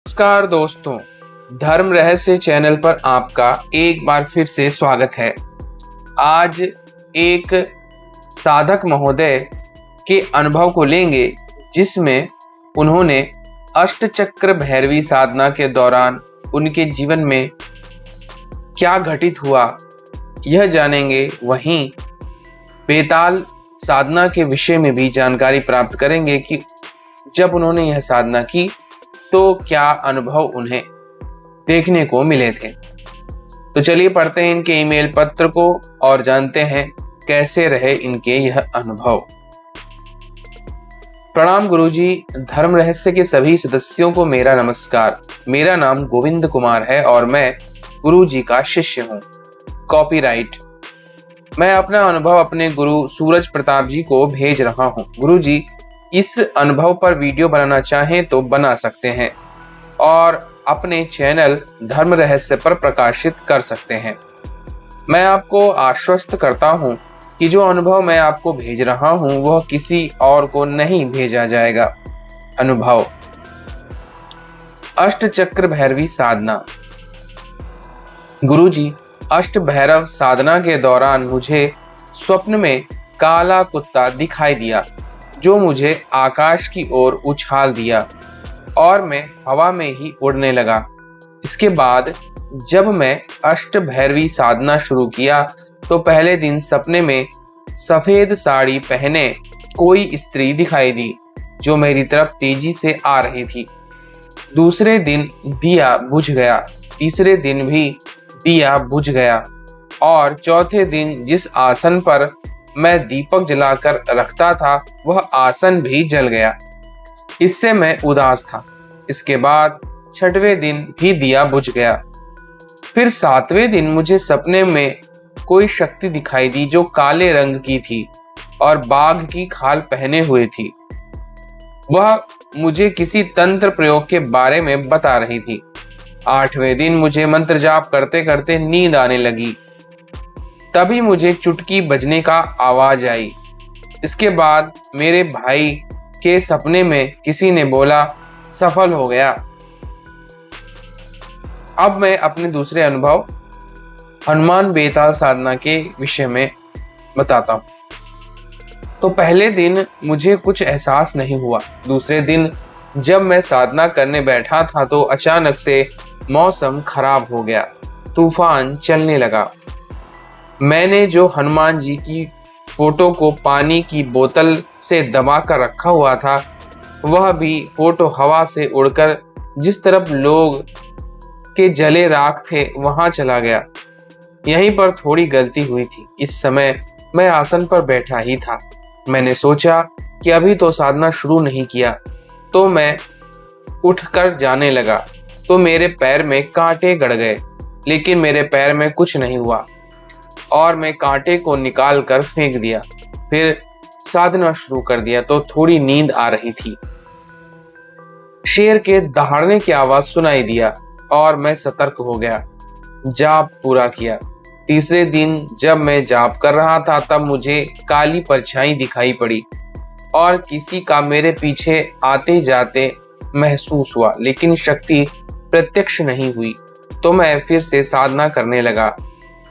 नमस्कार दोस्तों, धर्म रहस्य चैनल पर आपका एक बार फिर से स्वागत है। आज एक साधक महोदय के अनुभव को लेंगे जिसमें उन्होंने अष्टचक्र भैरवी साधना के दौरान उनके जीवन में क्या घटित हुआ यह जानेंगे। वहीं बेताल साधना के विषय में भी जानकारी प्राप्त करेंगे कि जब उन्होंने यह साधना की तो क्या अनुभव उन्हें देखने को मिले थे। तो चलिए पढ़ते हैं इनके ईमेल पत्र को और जानते हैं कैसे रहे इनके यह अनुभव। प्रणाम गुरुजी, धर्म रहस्य के सभी सदस्यों को मेरा नमस्कार। मेरा नाम गोविंद कुमार है और मैं गुरुजी का शिष्य हूँ। कॉपीराइट। मैं अपना अनुभव अपने गुरु सूरज प्रताप जी को भेज रहा हूँ। गुरुजी, इस अनुभव पर वीडियो बनाना चाहें तो बना सकते हैं और अपने चैनल धर्म रहस्य पर प्रकाशित कर सकते हैं। मैं आपको आश्वस्त करता हूं कि जो अनुभव मैं आपको भेज रहा हूं वह किसी और को नहीं भेजा जाएगा। अनुभव। अष्टचक्र भैरवी साधना। गुरुजी, अष्ट भैरव साधना के दौरान मुझे स्वप्न में काला कुत्ता दिखाई दिया जो मुझे आकाश की ओर उछाल दिया और मैं हवा में ही उड़ने लगा। इसके बाद जब मैं अष्ट भैरवी साधना शुरू किया तो पहले दिन सपने में सफेद साड़ी पहने कोई स्त्री दिखाई दी जो मेरी तरफ तेजी से आ रही थी। दूसरे दिन दिया बुझ गया, तीसरे दिन भी दिया बुझ गया और चौथे दिन जिस आसन पर मैं दीपक जलाकर रखता था वह आसन भी जल गया। इससे मैं उदास था। इसके बाद छठवें दिन भी दिया बुझ गया। फिर सातवें दिन मुझे सपने में कोई शक्ति दिखाई दी जो काले रंग की थी और बाघ की खाल पहने हुए थी। वह मुझे किसी तंत्र प्रयोग के बारे में बता रही थी। आठवें दिन मुझे मंत्र जाप करते करते नींद आने लगी। तभी मुझे चुटकी बजने का आवाज आई। इसके बाद मेरे भाई के सपने में किसी ने बोला सफल हो गया। अब मैं अपने दूसरे अनुभव हनुमान बेताल साधना के विषय में बताता हूँ। तो पहले दिन मुझे कुछ एहसास नहीं हुआ। दूसरे दिन जब मैं साधना करने बैठा था तो अचानक से मौसम खराब हो गया, तूफान चलने लगा। मैंने जो हनुमान जी की फोटो को पानी की बोतल से दबा कर रखा हुआ था वह भी फोटो हवा से उड़कर जिस तरफ लोग के जले राख थे वहां चला गया। यहीं पर थोड़ी गलती हुई थी। इस समय मैं आसन पर बैठा ही था। मैंने सोचा कि अभी तो साधना शुरू नहीं किया तो मैं उठकर जाने लगा तो मेरे पैर में कांटे गड़ गए, लेकिन मेरे पैर में कुछ नहीं हुआ और मैं कांटे को निकाल कर फेंक दिया। फिर साधना शुरू कर दिया तो थोड़ी नींद आ रही थी। शेर के दहाड़ने की आवाज सुनाई दिया और मैं सतर्क हो गया। जाप पूरा किया। तीसरे दिन जब मैं जाप कर रहा था तब मुझे काली परछाई दिखाई पड़ी और किसी का मेरे पीछे आते जाते महसूस हुआ, लेकिन शक्ति प्रत्यक्ष नहीं हुई। तो मैं फिर से साधना करने लगा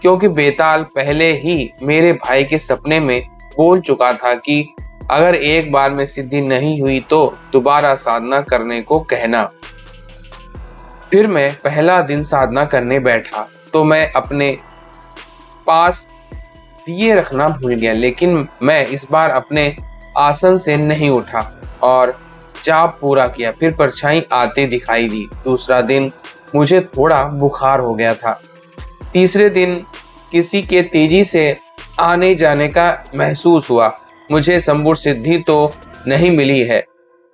क्योंकि बेताल पहले ही मेरे भाई के सपने में बोल चुका था कि अगर एक बार में सिद्धि नहीं हुई तो दोबारा साधना करने को कहना। फिर मैं पहला दिन साधना करने बैठा तो मैं अपने पास दिए रखना भूल गया, लेकिन मैं इस बार अपने आसन से नहीं उठा और जाप पूरा किया। फिर परछाई आते दिखाई दी। दूसरा दिन मुझे थोड़ा बुखार हो गया था। तीसरे दिन किसी के तेजी से आने जाने का महसूस हुआ। मुझे संपूर्ण सिद्धि तो नहीं मिली है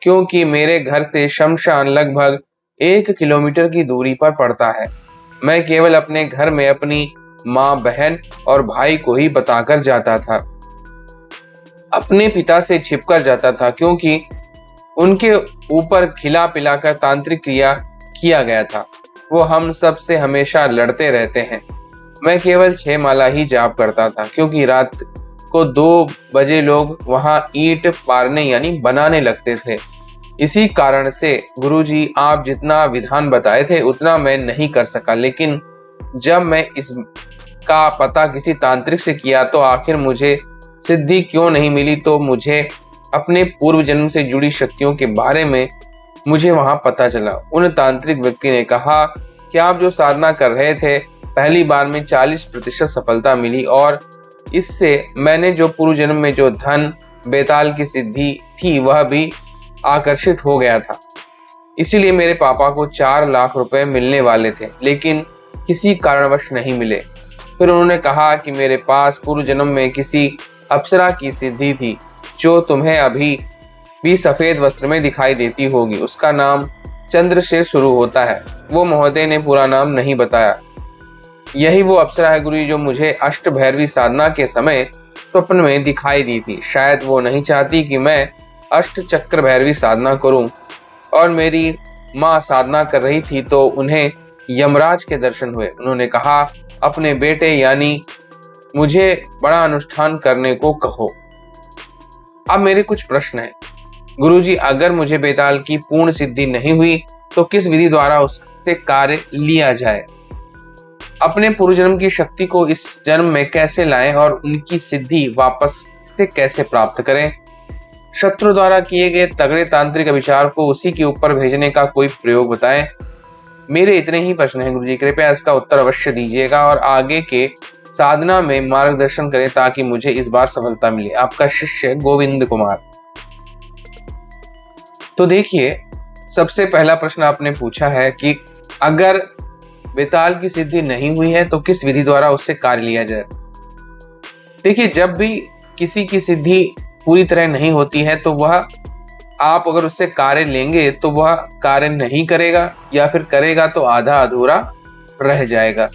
क्योंकि मेरे घर से शमशान लगभग 1 किलोमीटर की दूरी पर पड़ता है। मैं केवल अपने घर में अपनी माँ, बहन और भाई को ही बताकर जाता था। अपने पिता से छिपकर जाता था क्योंकि उनके ऊपर खिला पिलाकर तांत्रिक क्रिया किया गया था। वो हम सब से हमेशा लड़ते रहते हैं। मैं केवल 6 माला ही जाप करता था क्योंकि रात को 2 बजे लोग वहां ईंट पारने यानी बनाने लगते थे। इसी कारण से गुरुजी आप जितना विधान बताए थे उतना मैं नहीं कर सका, लेकिन जब मैं इसका पता किसी तांत्रिक से किया तो आखिर मुझे सिद्धि क्यों नहीं मिली, तो मुझे अपने पूर्व जन्म से जुड़ी शक्तियों के बारे में मुझे वहां पता चला। उन तांत्रिक व्यक्ति ने कहा कि आप जो साधना कर रहे थे पहली बार में 40% सफलता मिली, और इससे मैंने जो पूर्व जन्म में जो धन बेताल की सिद्धि थी वह भी आकर्षित हो गया था। इसीलिए मेरे पापा को 4 लाख रुपए मिलने वाले थे, लेकिन किसी कारणवश नहीं मिले। फिर उन्होंने कहा कि मेरे पास पूर्व जन्म में किसी अप्सरा की सिद्धि थी जो तुम्हें अभी भी सफेद वस्त्र में दिखाई देती होगी। उसका नाम चंद्र से शुरू होता है। वो महोदय ने पूरा नाम नहीं बताया। यही वो अप्सरा है गुरुजी जो मुझे अष्ट भैरवी साधना के समय स्वप्न में दिखाई दी थी। शायद वो नहीं चाहती कि मैं अष्ट चक्र भैरवी साधना करूं, और मेरी माँ साधना कर रही थी तो उन्हें यमराज के दर्शन हुए। उन्होंने कहा अपने बेटे यानी मुझे बड़ा अनुष्ठान करने को कहो। अब मेरे कुछ प्रश्न हैं गुरुजी, अगर मुझे बेताल की पूर्ण सिद्धि नहीं हुई तो किस विधि द्वारा उससे कार्य लिया जाए? अपने पूर्व जन्म की शक्ति को इस जन्म में कैसे लाएं और उनकी सिद्धि वापस से कैसे प्राप्त करें? शत्रु द्वारा किए गए तगड़े तांत्रिक विचार को उसी के ऊपर भेजने का कोई प्रयोग बताएं। मेरे इतने ही प्रश्न हैं गुरुजी, कृपया इसका उत्तर अवश्य दीजिएगा और आगे के साधना में मार्गदर्शन करें ताकि मुझे इस बार सफलता मिले। आपका शिष्य गोविंद कुमार। तो देखिए, सबसे पहला प्रश्न आपने पूछा है कि अगर बेताल की सिद्धि नहीं हुई है तो किस विधि द्वारा उससे कार्य लिया जाए। देखिए, जब भी किसी की सिद्धि पूरी तरह नहीं होती है तो वह आप अगर उससे कार्य लेंगे तो वह कार्य नहीं करेगा, या फिर करेगा तो आधा अधूरा रह जाएगा।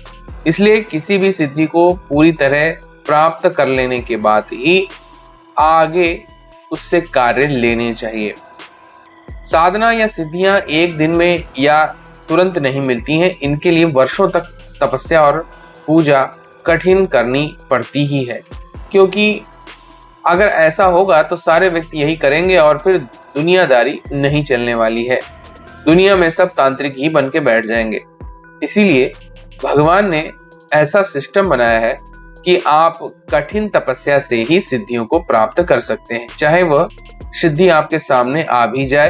इसलिए किसी भी सिद्धि को पूरी तरह प्राप्त कर लेने के बाद ही आगे उससे कार्य लेने चाहिए। साधना या सिद्धियां एक दिन में या तुरंत नहीं मिलती हैं। इनके लिए वर्षों तक तपस्या और पूजा कठिन करनी पड़ती ही है, क्योंकि अगर ऐसा होगा तो सारे व्यक्ति यही करेंगे और फिर दुनियादारी नहीं चलने वाली है। दुनिया में सब तांत्रिक ही बन के बैठ जाएंगे। इसीलिए भगवान ने ऐसा सिस्टम बनाया है कि आप कठिन तपस्या से ही सिद्धियों को प्राप्त कर सकते हैं। चाहे वह सिद्धि आपके सामने आ भी जाए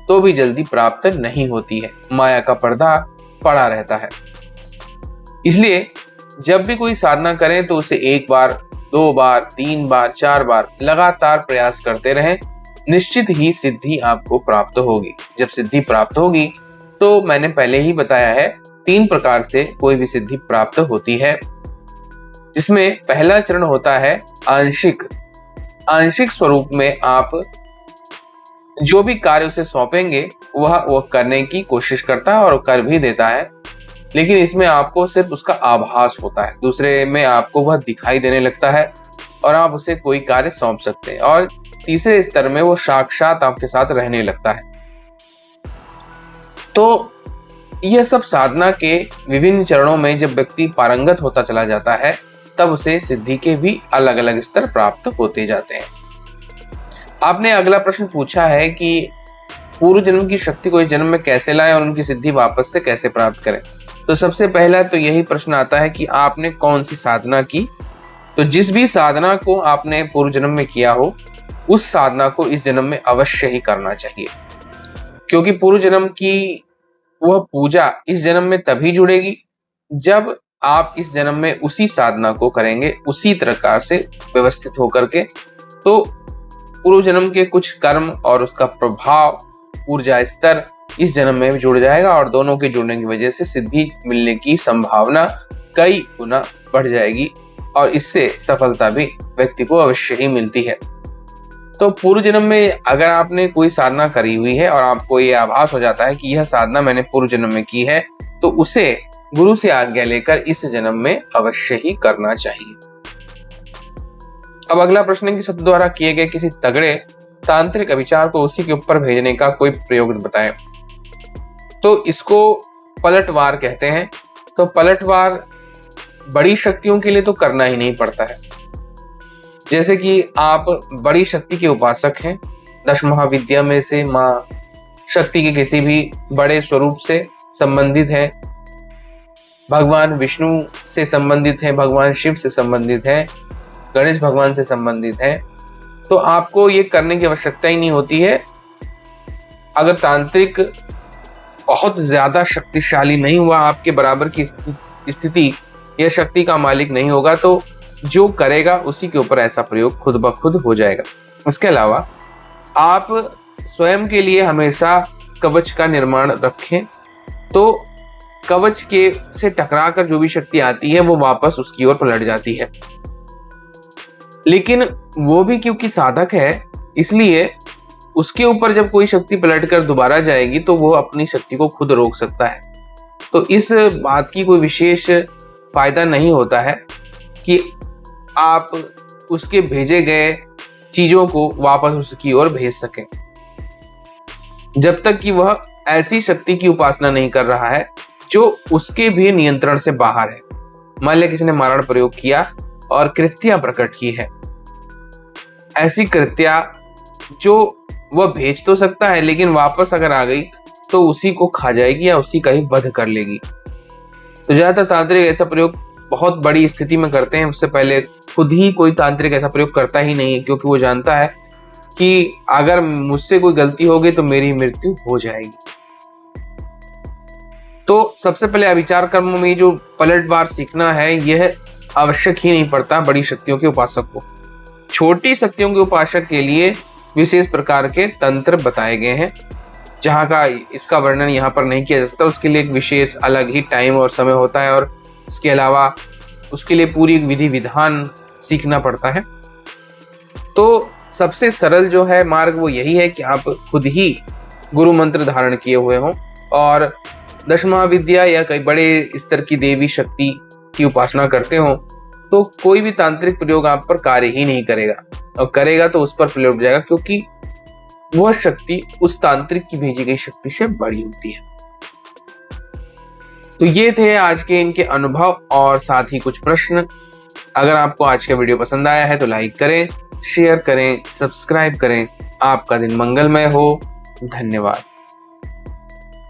तो भी जल्दी प्राप्त नहीं होती है, माया का पर्दा पड़ा रहता है। इसलिए जब भी कोई साधना करें तो उसे 1 बार, 2 बार, 3 बार, 4 बार लगातार प्रयास करते रहें। निश्चित ही सिद्धि आपको प्राप्त होगी। जब सिद्धि प्राप्त होगी तो मैंने पहले ही बताया है 3 प्रकार से कोई भी सिद्धि प्राप्त होती है, जिसमें पहला चरण होता है आंशिक। आंशिक स्वरूप में आप जो भी कार्य उसे सौंपेंगे वह करने की कोशिश करता है और कर भी देता है, लेकिन इसमें आपको सिर्फ उसका आभास होता है। दूसरे में आपको वह दिखाई देने लगता है और आप उसे कोई कार्य सौंप सकते हैं, और तीसरे स्तर में वो साक्षात आपके साथ रहने लगता है। तो यह सब साधना के विभिन्न चरणों में जब व्यक्ति पारंगत होता चला जाता है तब उसे सिद्धि के भी अलग अलग स्तर प्राप्त होते जाते हैं। आपने अगला प्रश्न पूछा है कि पूर्व जन्म की शक्ति को इस जन्म में कैसे लाएं और उनकी सिद्धि वापस से कैसे प्राप्त करें। तो सबसे पहला तो यही प्रश्न आता है कि आपने कौन सी साधना की। तो जिस भी साधना को आपने पूर्व जन्म में किया हो उस साधना को इस जन्म में अवश्य ही करना चाहिए, क्योंकि पूर्व जन्म की वह पूजा इस जन्म में तभी जुड़ेगी जब आप इस जन्म में उसी साधना को करेंगे उसी प्रकार से व्यवस्थित होकर के। तो पूर्व जन्म के कुछ कर्म और उसका प्रभाव, ऊर्जा स्तर इस जन्म में जुड़ जाएगा और दोनों के जुड़ने की वजह से सिद्धि मिलने की संभावना कई गुना बढ़ जाएगी और इससे सफलता भी व्यक्ति को अवश्य ही मिलती है। तो पूर्व जन्म में अगर आपने कोई साधना करी हुई है और आपको ये आभास हो जाता है कि यह साधना मैंने पूर्व जन्म में की है, तो उसे गुरु से आज्ञा लेकर इस जन्म में अवश्य ही करना चाहिए। अब अगला प्रश्न है कि शब्द द्वारा किए गए किसी तगड़े तांत्रिक विचार को उसी के ऊपर भेजने का कोई प्रयोग बताएं। तो इसको पलटवार कहते हैं। तो पलटवार बड़ी शक्तियों के लिए तो करना ही नहीं पड़ता है। जैसे कि आप बड़ी शक्ति के उपासक हैं, 10 महाविद्या में से माँ शक्ति के किसी भी बड़े स्वरूप से संबंधित है, भगवान विष्णु से संबंधित है, भगवान शिव से संबंधित है, गणेश भगवान से संबंधित है, तो आपको ये करने की आवश्यकता ही नहीं होती है। अगर तांत्रिक बहुत ज्यादा शक्तिशाली नहीं हुआ, आपके बराबर की स्थिति या शक्ति का मालिक नहीं होगा, तो जो करेगा उसी के ऊपर ऐसा प्रयोग खुद ब खुद हो जाएगा। इसके अलावा आप स्वयं के लिए हमेशा कवच का निर्माण रखें, तो कवच के से टकराकर जो भी शक्ति आती है वो वापस उसकी ओर पलट जाती है। लेकिन वो भी क्योंकि साधक है, इसलिए उसके ऊपर जब कोई शक्ति पलटकर दोबारा जाएगी तो वो अपनी शक्ति को खुद रोक सकता है। तो इस बात की कोई विशेष फायदा नहीं होता है कि आप उसके भेजे गए चीजों को वापस उसकी ओर भेज सकें, जब तक कि वह ऐसी शक्ति की उपासना नहीं कर रहा है जो उसके भी नियंत्रण से बाहर है। मान लिया किसी ने मारण प्रयोग किया और कृत्या प्रकट की है, ऐसी कृत्या जो वह भेज तो सकता है लेकिन वापस अगर आ गई तो उसी को खा जाएगी या उसी का ही वध कर लेगी। तो ज्यादातर तांत्रिक ऐसा प्रयोग बहुत बड़ी स्थिति में करते हैं, उससे पहले खुद ही कोई तांत्रिक ऐसा प्रयोग करता ही नहीं है, क्योंकि वो जानता है कि अगर मुझसे कोई गलती हो गई तो मेरी मृत्यु हो जाएगी। तो सबसे पहले अविचार कर्म में जो पलटवार सीखना है, यह आवश्यक ही नहीं पड़ता बड़ी शक्तियों के उपासक को। छोटी शक्तियों के उपासक के लिए विशेष प्रकार के तंत्र बताए गए हैं, जहां का इसका वर्णन यहाँ पर नहीं किया जा सकता। उसके लिए एक विशेष अलग ही टाइम और समय होता है, और इसके अलावा उसके लिए पूरी विधि विधान सीखना पड़ता है। तो सबसे सरल जो है मार्ग वो यही है कि आप खुद ही गुरु मंत्र धारण किए हुए हों और दश महाविद्या या कई बड़े स्तर की देवी शक्ति की उपासना करते हो, तो कोई भी तांत्रिक प्रयोग आप पर कार्य ही नहीं करेगा, और करेगा तो उस पर पलट जाएगा, क्योंकि वह शक्ति उस तांत्रिक की भेजी गई शक्ति से बड़ी होती है। तो ये थे आज के इनके अनुभव और साथ ही कुछ प्रश्न। अगर आपको आज का वीडियो पसंद आया है तो लाइक करें, शेयर करें, सब्सक्राइब करें। आपका दिन मंगलमय हो। धन्यवाद।